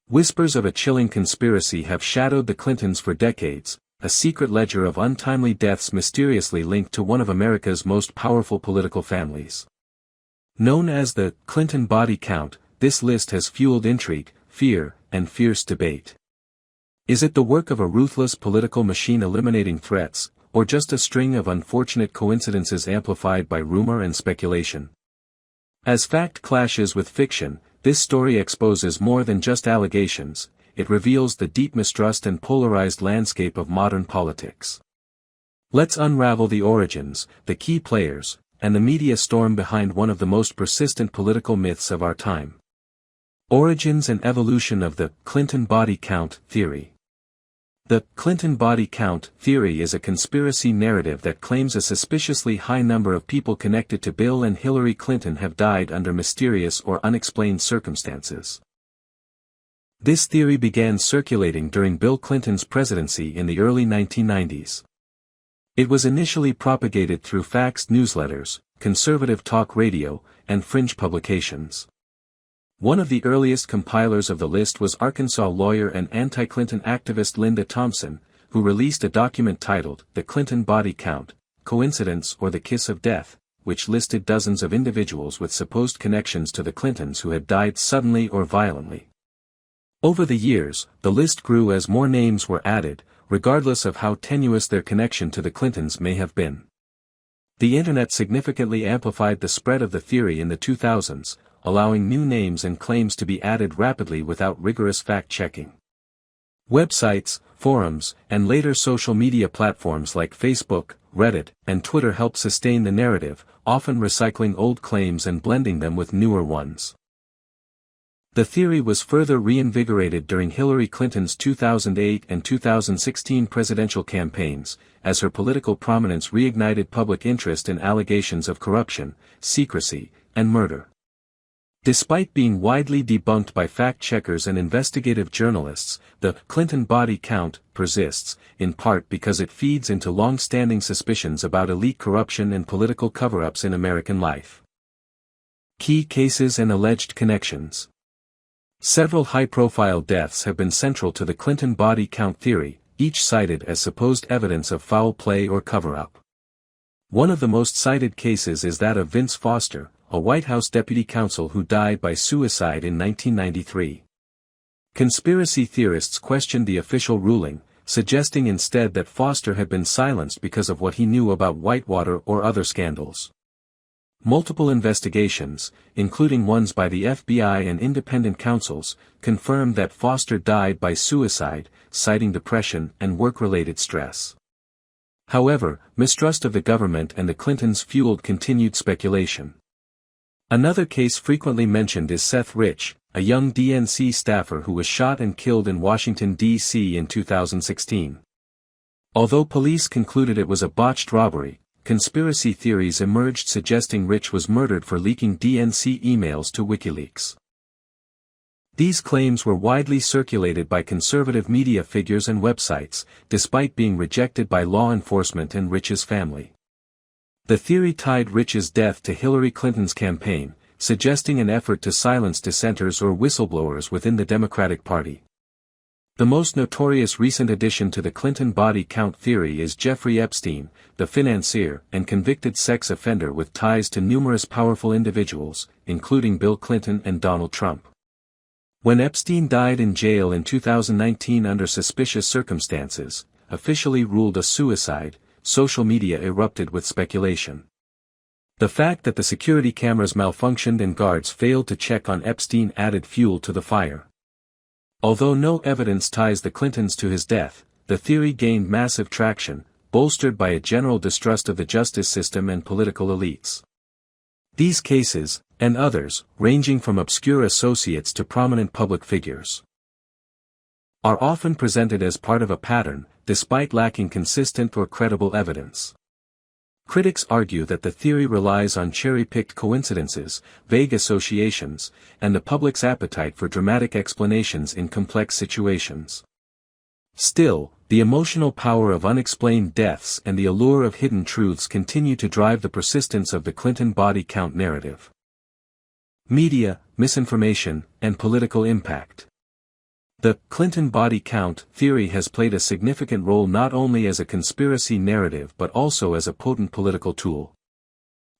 Whispers of a chilling conspiracy have shadowed the Clintons for decades, a secret ledger of untimely deaths mysteriously linked to one of America's most powerful political families. Known as the Clinton body count, this list has fueled intrigue, fear, and fierce debate. Is it the work of a ruthless political machine eliminating threats, or just a string of unfortunate coincidences amplified by rumor and speculation? As fact clashes with fiction, this story exposes more than just allegations, it reveals the deep mistrust and polarized landscape of modern politics. Let's unravel the origins, the key players, and the media storm behind one of the most persistent political myths of our time. Origins and evolution of the Clinton body count theory. The Clinton body count theory is a conspiracy narrative that claims a suspiciously high number of people connected to Bill and Hillary Clinton have died under mysterious or unexplained circumstances. This theory began circulating during Bill Clinton's presidency in the early 1990s. It was initially propagated through faxed newsletters, conservative talk radio, and fringe publications. One of the earliest compilers of the list was Arkansas lawyer and anti-Clinton activist Linda Thompson, who released a document titled The Clinton Body Count, Coincidence or the Kiss of Death, which listed dozens of individuals with supposed connections to the Clintons who had died suddenly or violently. Over the years, the list grew as more names were added, regardless of how tenuous their connection to the Clintons may have been. The Internet significantly amplified the spread of the theory in the 2000s, allowing new names and claims to be added rapidly without rigorous fact-checking. Websites, forums, and later social media platforms like Facebook, Reddit, and Twitter helped sustain the narrative, often recycling old claims and blending them with newer ones. The theory was further reinvigorated during Hillary Clinton's 2008 and 2016 presidential campaigns, as her political prominence reignited public interest in allegations of corruption, secrecy, and murder. Despite being widely debunked by fact-checkers and investigative journalists, the Clinton body count persists, in part because it feeds into long-standing suspicions about elite corruption and political cover-ups in American life. Key cases and alleged connections. Several high-profile deaths have been central to the Clinton body count theory, each cited as supposed evidence of foul play or cover-up. One of the most cited cases is that of Vince Foster, a White House deputy counsel who died by suicide in 1993. Conspiracy theorists questioned the official ruling, suggesting instead that Foster had been silenced because of what he knew about Whitewater or other scandals. Multiple investigations, including ones by the FBI and independent counsels, confirmed that Foster died by suicide, citing depression and work-related stress. However, mistrust of the government and the Clintons fueled continued speculation. Another case frequently mentioned is Seth Rich, a young DNC staffer who was shot and killed in Washington, D.C. in 2016. Although police concluded it was a botched robbery, conspiracy theories emerged suggesting Rich was murdered for leaking DNC emails to WikiLeaks. These claims were widely circulated by conservative media figures and websites, despite being rejected by law enforcement and Rich's family. The theory tied Rich's death to Hillary Clinton's campaign, suggesting an effort to silence dissenters or whistleblowers within the Democratic Party. The most notorious recent addition to the Clinton body count theory is Jeffrey Epstein, the financier and convicted sex offender with ties to numerous powerful individuals, including Bill Clinton and Donald Trump. When Epstein died in jail in 2019 under suspicious circumstances, officially ruled a suicide, social media erupted with speculation. The fact that the security cameras malfunctioned and guards failed to check on Epstein added fuel to the fire. Although no evidence ties the Clintons to his death, the theory gained massive traction, bolstered by a general distrust of the justice system and political elites. These cases, and others, ranging from obscure associates to prominent public figures, are often presented as part of a pattern, despite lacking consistent or credible evidence. Critics argue that the theory relies on cherry-picked coincidences, vague associations, and the public's appetite for dramatic explanations in complex situations. Still, the emotional power of unexplained deaths and the allure of hidden truths continue to drive the persistence of the Clinton body count narrative. Media, misinformation, and political impact. The Clinton body count theory has played a significant role not only as a conspiracy narrative but also as a potent political tool.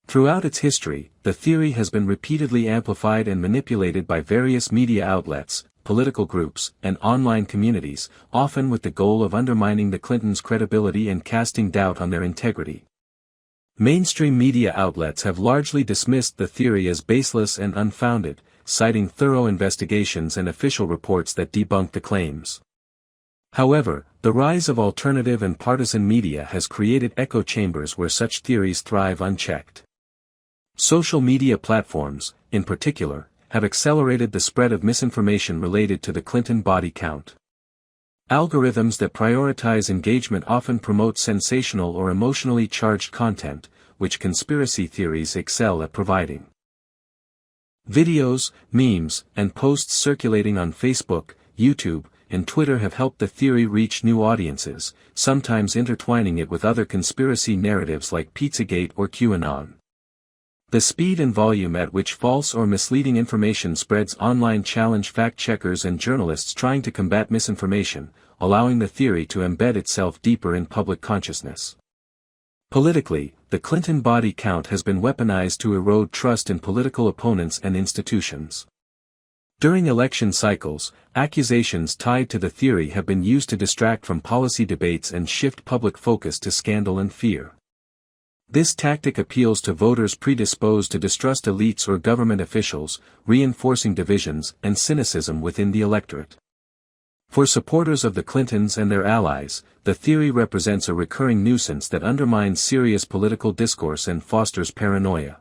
Throughout its history, the theory has been repeatedly amplified and manipulated by various media outlets, political groups, and online communities, often with the goal of undermining the Clintons' credibility and casting doubt on their integrity. Mainstream media outlets have largely dismissed the theory as baseless and unfounded, citing thorough investigations and official reports that debunk the claims. However, the rise of alternative and partisan media has created echo chambers where such theories thrive unchecked. Social media platforms, in particular, have accelerated the spread of misinformation related to the Clinton body count. Algorithms that prioritize engagement often promote sensational or emotionally charged content, which conspiracy theories excel at providing. Videos, memes, and posts circulating on Facebook, YouTube, and Twitter have helped the theory reach new audiences, sometimes intertwining it with other conspiracy narratives like Pizzagate or QAnon. The speed and volume at which false or misleading information spreads online challenge fact-checkers and journalists trying to combat misinformation, allowing the theory to embed itself deeper in public consciousness. Politically, the Clinton body count has been weaponized to erode trust in political opponents and institutions. During election cycles, accusations tied to the theory have been used to distract from policy debates and shift public focus to scandal and fear. This tactic appeals to voters predisposed to distrust elites or government officials, reinforcing divisions and cynicism within the electorate. For supporters of the Clintons and their allies, the theory represents a recurring nuisance that undermines serious political discourse and fosters paranoia.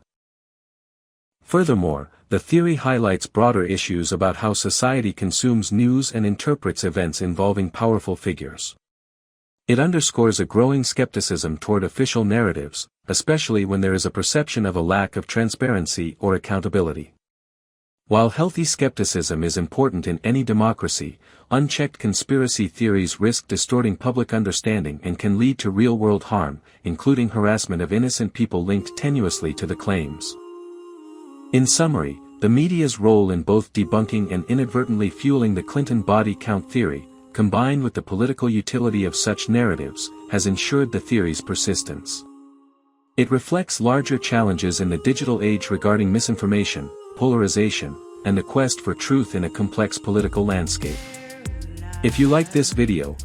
Furthermore, the theory highlights broader issues about how society consumes news and interprets events involving powerful figures. It underscores a growing skepticism toward official narratives, especially when there is a perception of a lack of transparency or accountability. While healthy skepticism is important in any democracy, unchecked conspiracy theories risk distorting public understanding and can lead to real-world harm, including harassment of innocent people linked tenuously to the claims. In summary, the media's role in both debunking and inadvertently fueling the Clinton body count theory, combined with the political utility of such narratives, has ensured the theory's persistence. It reflects larger challenges in the digital age regarding misinformation, polarization, and the quest for truth in a complex political landscape. If you like this video,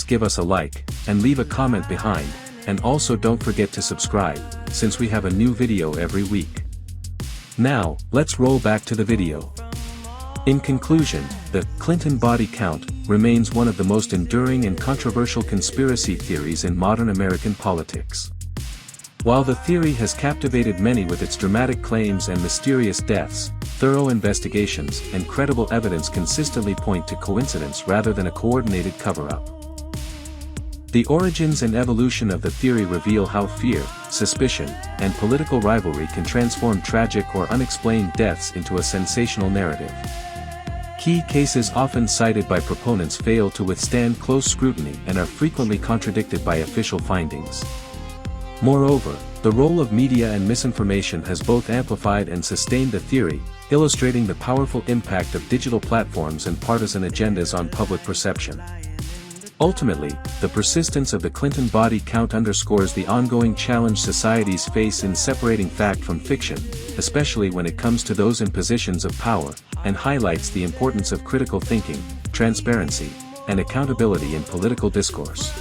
give us a like, and leave a comment behind, and also don't forget to subscribe, since we have a new video every week. Now, let's roll back to the video. In conclusion, the Clinton body count remains one of the most enduring and controversial conspiracy theories in modern American politics. While the theory has captivated many with its dramatic claims and mysterious deaths, thorough investigations and credible evidence consistently point to coincidence rather than a coordinated cover-up. The origins and evolution of the theory reveal how fear, suspicion, and political rivalry can transform tragic or unexplained deaths into a sensational narrative. Key cases often cited by proponents fail to withstand close scrutiny and are frequently contradicted by official findings. Moreover, the role of media and misinformation has both amplified and sustained the theory, illustrating the powerful impact of digital platforms and partisan agendas on public perception. Ultimately, the persistence of the Clinton body count underscores the ongoing challenge societies face in separating fact from fiction, especially when it comes to those in positions of power, and highlights the importance of critical thinking, transparency, and accountability in political discourse.